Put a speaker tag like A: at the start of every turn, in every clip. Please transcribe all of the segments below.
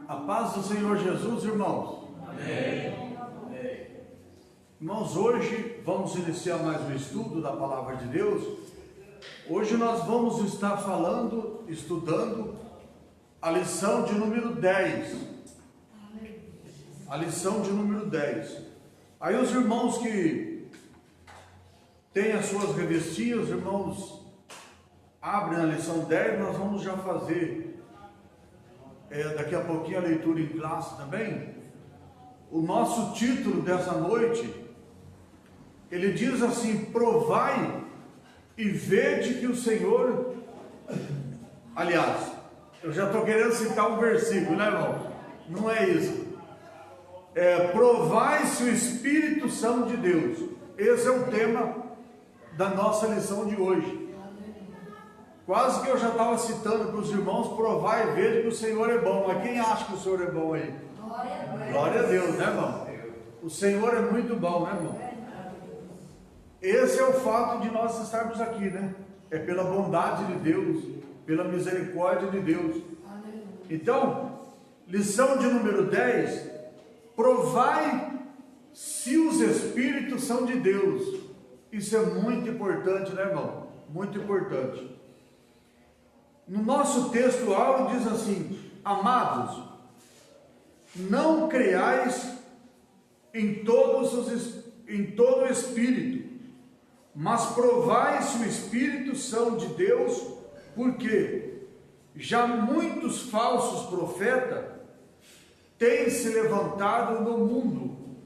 A: A paz do Senhor Jesus, irmãos.
B: Amém.
A: Irmãos, hoje vamos iniciar mais um estudo da Palavra de Deus. Hoje nós vamos estar estudando a lição de número 10. A lição de número 10. Aí os irmãos que têm as suas revistinhas, os irmãos abrem a lição 10, nós vamos já fazer daqui a pouquinho a leitura em classe também. O nosso título dessa noite, ele diz assim: provai e vede que o Senhor... Aliás, eu já estou querendo citar um versículo, né, irmão? Não é isso. Provai se o Espírito são de Deus. Esse é o tema da nossa lição de hoje. Quase que eu já estava citando para os irmãos: provai e vede que o Senhor é bom. Mas quem acha que o Senhor é bom aí? Glória a Deus, né, irmão? O Senhor é muito bom, né, irmão? Esse é o fato de nós estarmos aqui, né? É pela bondade de Deus, pela misericórdia de Deus. Então, lição de número 10: provai se os Espíritos são de Deus. Isso é muito importante, né, irmão? Muito importante. No nosso texto áureo diz assim: amados, não creais em todo o Espírito, mas provai se o Espírito são de Deus, porque já muitos falsos profetas têm se levantado no mundo.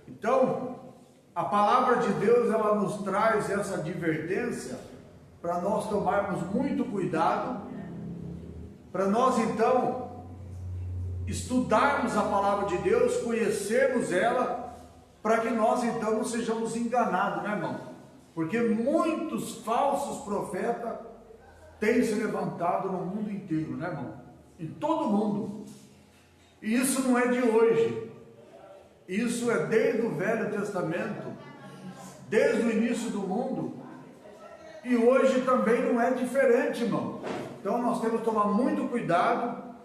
A: Então, a palavra de Deus, ela nos traz essa advertência para nós tomarmos muito cuidado, para nós então estudarmos a palavra de Deus, conhecermos ela, para que nós então não sejamos enganados, né, irmão? Porque muitos falsos profetas têm se levantado no mundo inteiro, né, irmão? Em todo mundo. E isso não é de hoje. Isso é desde o Velho Testamento, desde o início do mundo. E hoje também não é diferente, irmão. Então nós temos que tomar muito cuidado.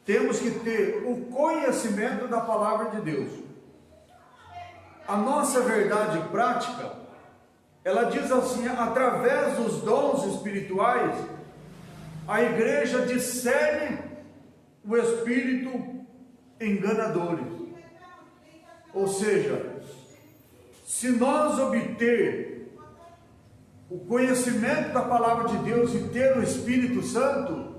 A: Temos que ter o conhecimento da palavra de Deus. A nossa verdade prática, ela diz assim: através dos dons espirituais, a igreja discerne o espírito enganadores. Ou seja, se nós obter o conhecimento da palavra de Deus e ter o Espírito Santo,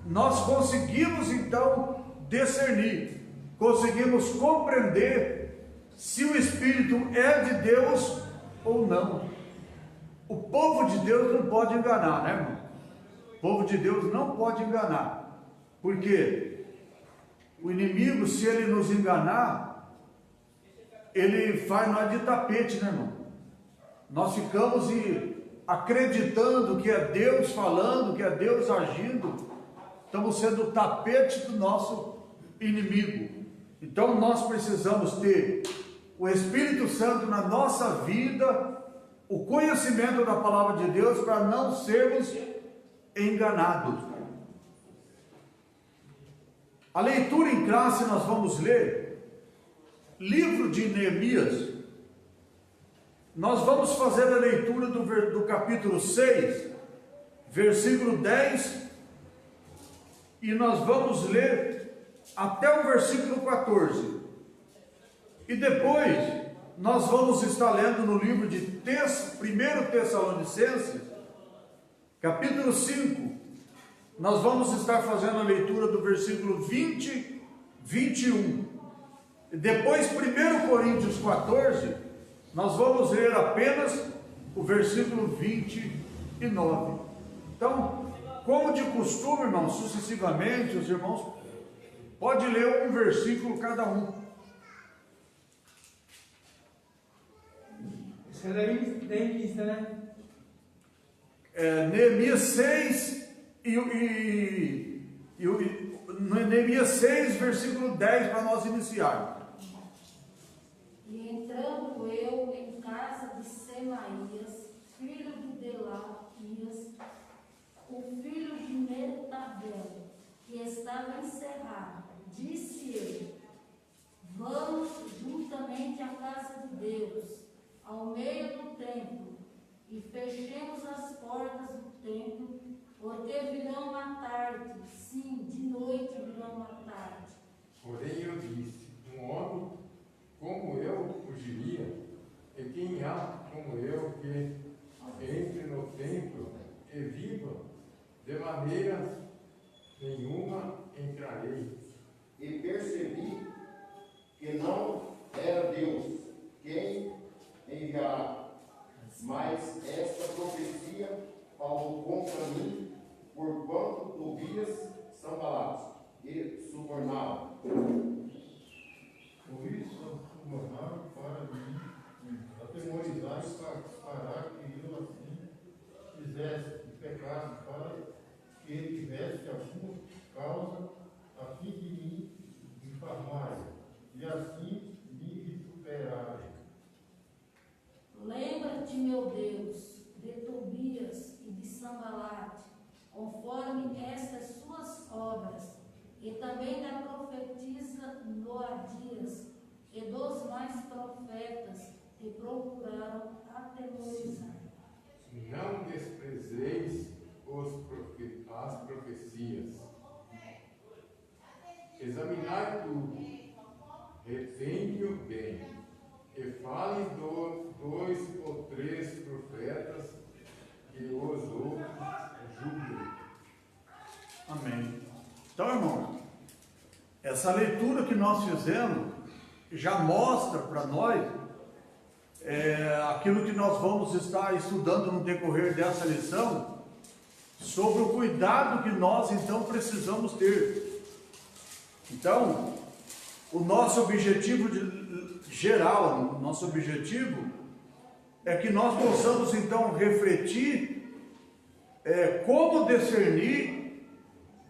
A: nós conseguimos então discernir, conseguimos compreender se o Espírito é de Deus ou não. O povo de Deus não pode enganar, né, irmão? O povo de Deus não pode enganar. Por quê? O inimigo, se ele nos enganar, ele faz nós de tapete, né, irmão? Nós ficamos acreditando que é Deus falando, que é Deus agindo. Estamos sendo o tapete do nosso inimigo. Então nós precisamos ter o Espírito Santo na nossa vida, o conhecimento da palavra de Deus, para não sermos enganados. A leitura em classe nós vamos ler livro de Neemias. Nós vamos fazer a leitura do capítulo 6, versículo 10, e nós vamos ler até o versículo 14. E depois nós vamos estar lendo no livro de 1 Tessalonicenses, capítulo 5. Nós vamos estar fazendo a leitura do versículo 20, 21. E depois 1 Coríntios 14, nós vamos ler apenas o versículo 29. Então, como de costume, irmãos, sucessivamente, os irmãos podem ler um versículo cada um.
C: Isso é daí lista, né?
A: Neemias 6 Neemias 6, versículo 10, para nós iniciarmos.
D: E entrando eu em casa de Semaías, filho de Delaías, o filho de Metabel, que estava encerrado, disse eu: vamos juntamente à casa de Deus, ao meio do templo, e fechemos as portas do templo, porque virão uma tarde, sim, de noite virão uma tarde.
B: Porém eu disse, um homem como eu fugiria, e quem há como eu que entre no templo e viva, de maneira nenhuma entrarei.
E: E percebi que não era Deus quem enviará, mas esta profecia falou contra mim, porquanto Tobias, Sanbalat e subornaram.
F: Por isso, subornaram para mim, atemorizar e parar que eu assim fizesse e pecasse, para que ele tivesse alguma causa a fim de me difamarem, e assim me vituperarem.
D: Lembra-te, meu Deus, de Tobias e de Sanbalat, conforme estas suas obras, e também da profetisa Noadias, e dos mais profetas que procuraram atemorizar.
B: Não desprezeis as profecias. Examinai tudo, retende-o bem, e fale dois ou três profetas, que os outros julguem.
A: Amém. Então, irmão, essa leitura que nós fizemos já mostra para nós aquilo que nós vamos estar estudando no decorrer dessa lição, sobre o cuidado que nós então precisamos ter. Então, o nosso objetivo geral, o nosso objetivo é que nós possamos então refletir como discernir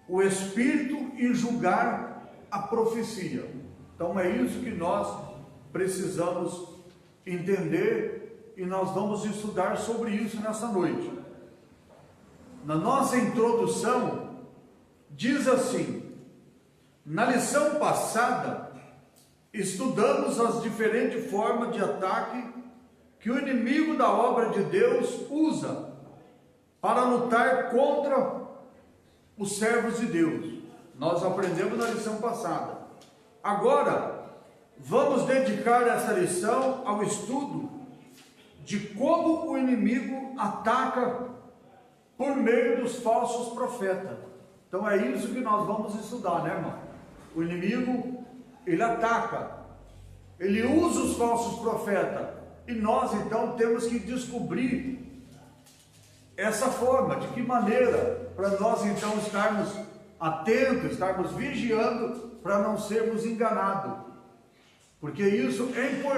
A: o Espírito e julgar a profecia. Então é isso que nós precisamos entender e nós vamos estudar sobre isso nessa noite. Na nossa introdução, diz assim: na lição passada, estudamos as diferentes formas de ataque que o inimigo da obra de Deus usa para lutar contra os servos de Deus. Nós aprendemos na lição passada. Agora, vamos dedicar essa lição ao estudo de como o inimigo ataca por meio dos falsos profetas. Então é isso que nós vamos estudar, né, irmão? O inimigo, ele ataca, ele usa os falsos profetas, e nós então temos que descobrir essa forma, de que maneira, para nós então estarmos atentos, estarmos vigiando, para não sermos enganados, porque isso é importante.